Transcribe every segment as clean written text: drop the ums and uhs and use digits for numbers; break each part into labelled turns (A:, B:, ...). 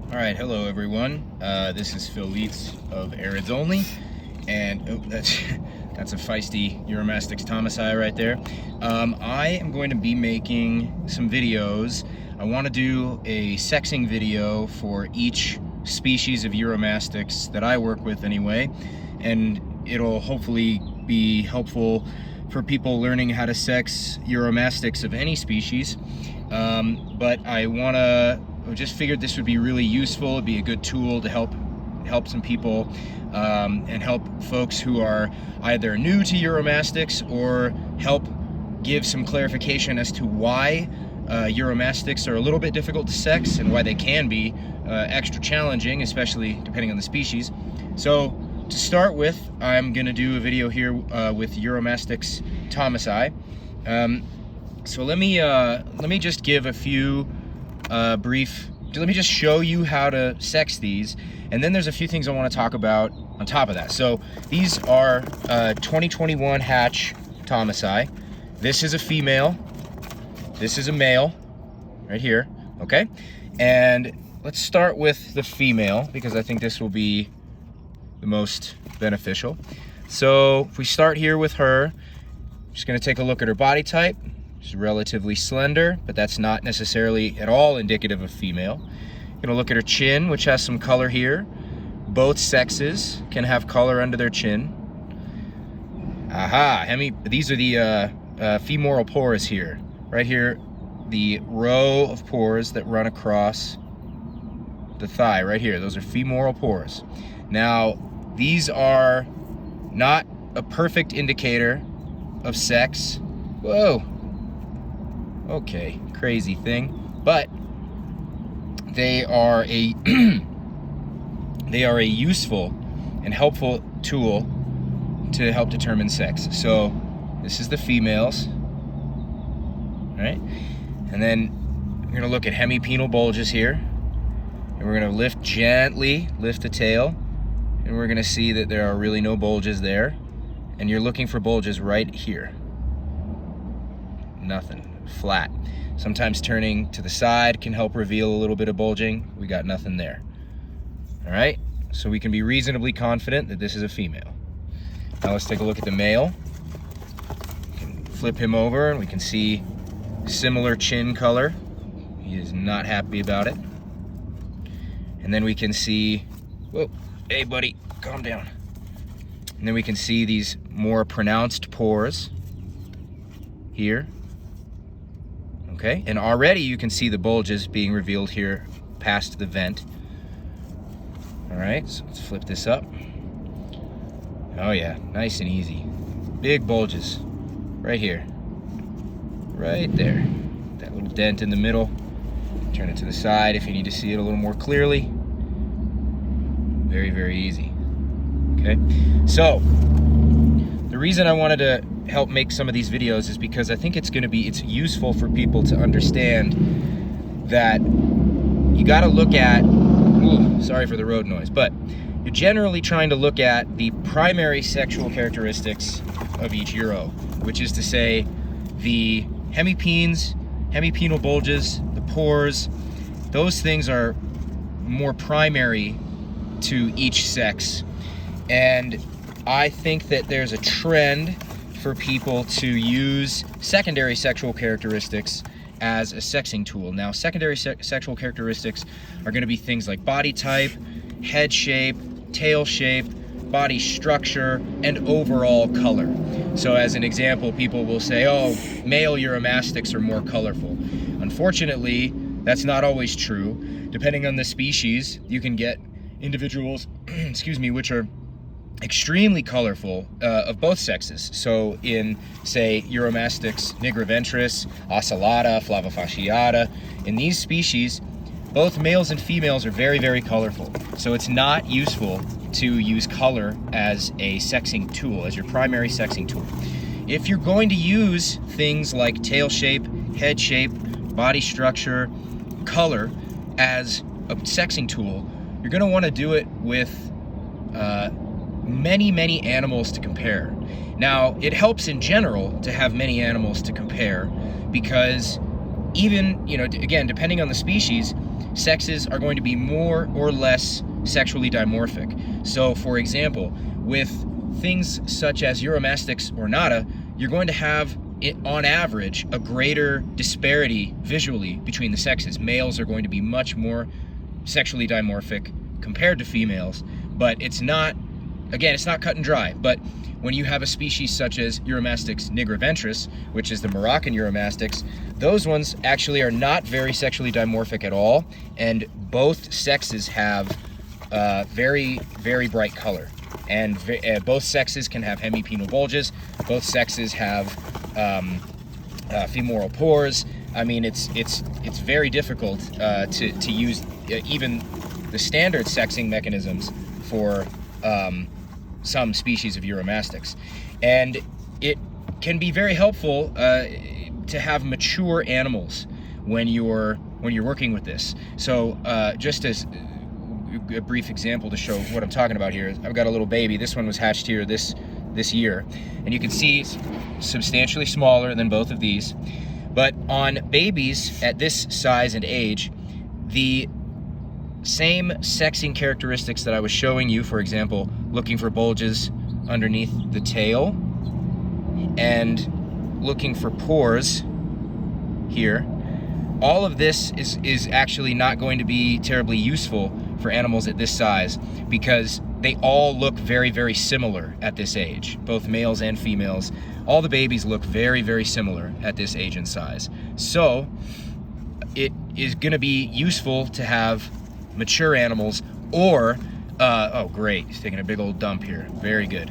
A: All right, hello everyone. This is Phil Leitz of Arids Only, and that's a feisty Uromastyx Thomasi right there. I am going to be making some videos. I want to do a sexing video for each species of Uromastyx that I work with anyway, and it'll hopefully be helpful for people learning how to sex Uromastyx of any species. But I just figured this would be really useful. It'd be a good tool to help some people and help folks who are either new to Uromastyx or help give some clarification as to why Uromastyx are a little bit difficult to sex and why they can be extra challenging, especially depending on the species. So to start with, I'm going to do a video here with Uromastyx Thomasi. So let me just give a few let me just show you how to sex these, and then there's a few things I want to talk about on top of that. So these are 2021 hatch Thomasi. This is a female, this is a male right here, okay? And let's start with the female because I think this will be the most beneficial. So if we start here with her, I'm just going to take a look at her body type. She's relatively slender, but that's not necessarily at all indicative of female. Gonna look at her chin, which has some color here. Both sexes can have color under their chin. Aha, these are the femoral pores here. Right here, the row of pores that run across the thigh, right here. Those are femoral pores. Now, these are not a perfect indicator of sex. Whoa. Okay, crazy thing, but they are a they are a useful and helpful tool to help determine sex. So this is the females, right? And then we're gonna look at hemipenal bulges here, and we're gonna gently lift the tail, and we're gonna see that there are really no bulges there, and you're looking for bulges right here. Nothing. Flat. Sometimes turning to the side can help reveal a little bit of bulging. We got nothing there. All right, so we can be reasonably confident that this is a female. Now let's take a look at the male. We can flip him over and we can see similar chin color. He is not happy about it. And then we can see, whoa, hey buddy, calm down. And then we can see these more pronounced pores here. Okay, and already you can see the bulges being revealed here past the vent. All right, so let's flip this up. Oh yeah, nice and easy. Big bulges right here, right there. That little dent in the middle. Turn it to the side if you need to see it a little more clearly. Very, very easy. Okay, so the reason I wanted to help make some of these videos is because I think it's useful for people to understand that you got to look at, sorry for the road noise, but you're generally trying to look at the primary sexual characteristics of each Euro, which is to say the hemipenal bulges, the pores. Those things are more primary to each sex, and I think that there's a trend for people to use secondary sexual characteristics as a sexing tool. Now, secondary sexual characteristics are going to be things like body type, head shape, tail shape, body structure, and overall color. So as an example, people will say, oh, male Uromastyx are more colorful. Unfortunately, that's not always true. Depending on the species, you can get individuals, excuse me, which are extremely colorful of both sexes. So in, say, Uromastyx nigroventris, ocellata, flavofasciata, in these species, both males and females are very, very colorful. So it's not useful to use color as a sexing tool, as your primary sexing tool. If you're going to use things like tail shape, head shape, body structure, color as a sexing tool, you're going to want to do it with many animals to compare. Now, it helps in general to have many animals to compare because even, you know, again, depending on the species, sexes are going to be more or less sexually dimorphic. So, for example, with things such as Uromastyx ornata, you're going to have, on average, a greater disparity visually between the sexes. Males are going to be much more sexually dimorphic compared to females, but it's not, again, it's not cut and dry. But when you have a species such as Uromastyx nigroventris, which is the Moroccan Uromastyx, those ones actually are not very sexually dimorphic at all, and both sexes have very, very bright color. And both sexes can have hemipenal bulges. Both sexes have femoral pores. I mean, it's very difficult to use even the standard sexing mechanisms for some species of Uromastyx, and it can be very helpful to have mature animals when you're working with this. So just as a brief example to show what I'm talking about here, I've got a little baby. This one was hatched here this year, and you can see it's substantially smaller than both of these. But on babies at this size and age, the same sexing characteristics that I was showing you, for example, looking for bulges underneath the tail and looking for pores here, all of this is actually not going to be terribly useful for animals at this size, because they all look very, very similar at this age. Both males and females, all the babies look very, very similar at this age and size. So it is going to be useful to have mature animals, or oh great, he's taking a big old dump here, very good.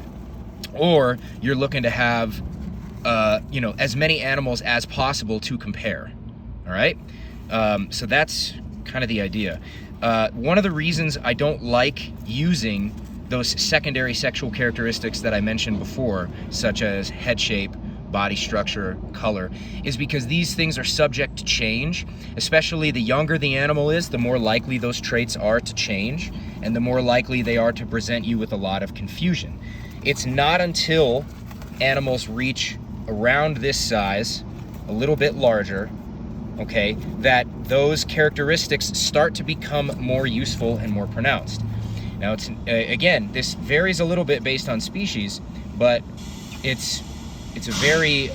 A: Or you're looking to have you know, as many animals as possible to compare. All right, so that's kind of the idea. One of the reasons I don't like using those secondary sexual characteristics that I mentioned before, such as head shape, body structure, color, is because these things are subject to change. Especially the younger the animal is, the more likely those traits are to change, and the more likely they are to present you with a lot of confusion. It's not until animals reach around this size, a little bit larger, okay, that those characteristics start to become more useful and more pronounced. Now, it's again, this varies a little bit based on species, but it's a very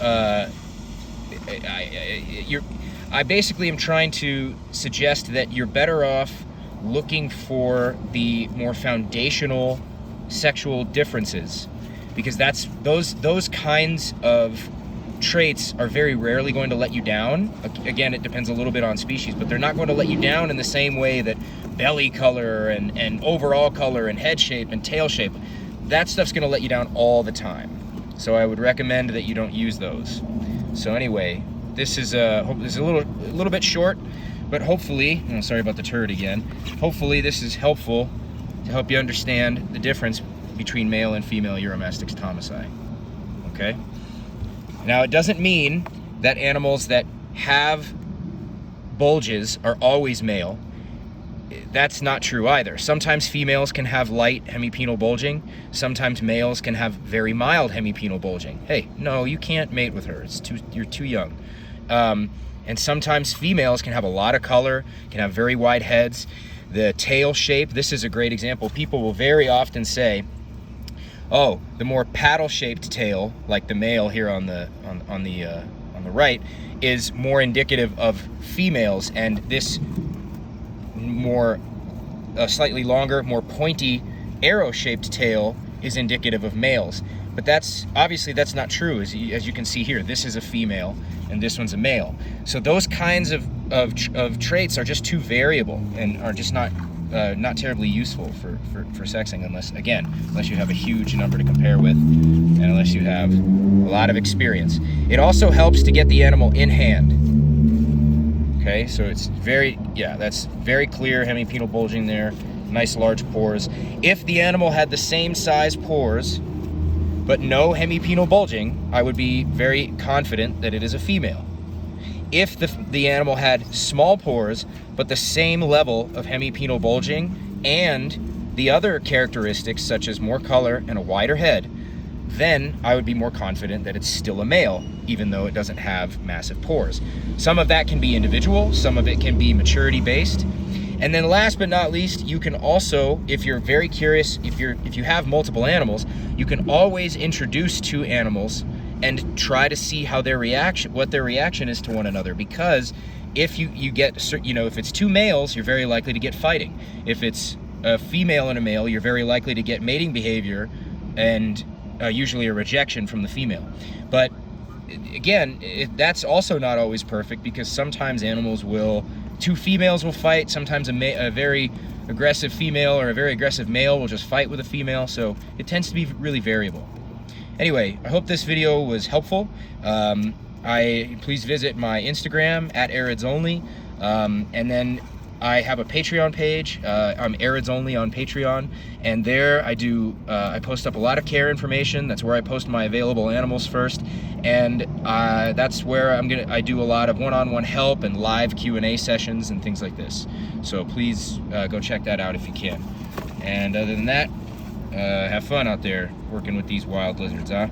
A: I basically am trying to suggest that you're better off looking for the more foundational sexual differences, because that's those kinds of traits are very rarely going to let you down. Again, it depends a little bit on species, but they're not going to let you down in the same way that belly color and overall color and head shape and tail shape, that stuff's going to let you down all the time. So I would recommend that you don't use those. So anyway, this is a little bit short, but hopefully, oh, sorry about the turd again, hopefully this is helpful to help you understand the difference between male and female Uromastyx Thomasi. Okay? Now, it doesn't mean that animals that have bulges are always male. That's not true either. Sometimes females can have light hemipenal bulging. Sometimes males can have very mild hemipenal bulging. Hey, no, you can't mate with her. You're too young. And sometimes females can have a lot of color, can have very wide heads. The tail shape, this is a great example. People will very often say, oh, the more paddle-shaped tail, like the male here on the right, is more indicative of females, and this more slightly longer, more pointy, arrow-shaped tail is indicative of males. But that's obviously not true. As you can see here, this is a female and this one's a male. So those kinds of traits are just too variable and are just not terribly useful for sexing, unless you have a huge number to compare with and unless you have a lot of experience. It also helps to get the animal in hand. Okay, so it's that's very clear hemipenal bulging there, nice large pores. If the animal had the same size pores but no hemipenal bulging, I would be very confident that it is a female. If the animal had small pores but the same level of hemipenal bulging and the other characteristics such as more color and a wider head, then I would be more confident that it's still a male, even though it doesn't have massive pores. Some of that can be individual, some of it can be maturity based. And then last but not least, you can also, if you're very curious, if you have multiple animals, you can always introduce two animals and try to see how what their reaction is to one another. Because if you get, if it's two males, you're very likely to get fighting. If it's a female and a male, you're very likely to get mating behavior and usually a rejection from the female. But again, that's also not always perfect, because sometimes two females will fight, sometimes a very aggressive female or a very aggressive male will just fight with a female, so it tends to be really variable. Anyway, I hope this video was helpful. Please visit my Instagram @AridsOnly, and then I have a Patreon page. I'm Arids Only on Patreon, and there I post up a lot of care information. That's where I post my available animals first, and that's where I do a lot of one-on-one help and live Q&A sessions and things like this. So please go check that out if you can. And other than that, have fun out there working with these wild lizards, huh?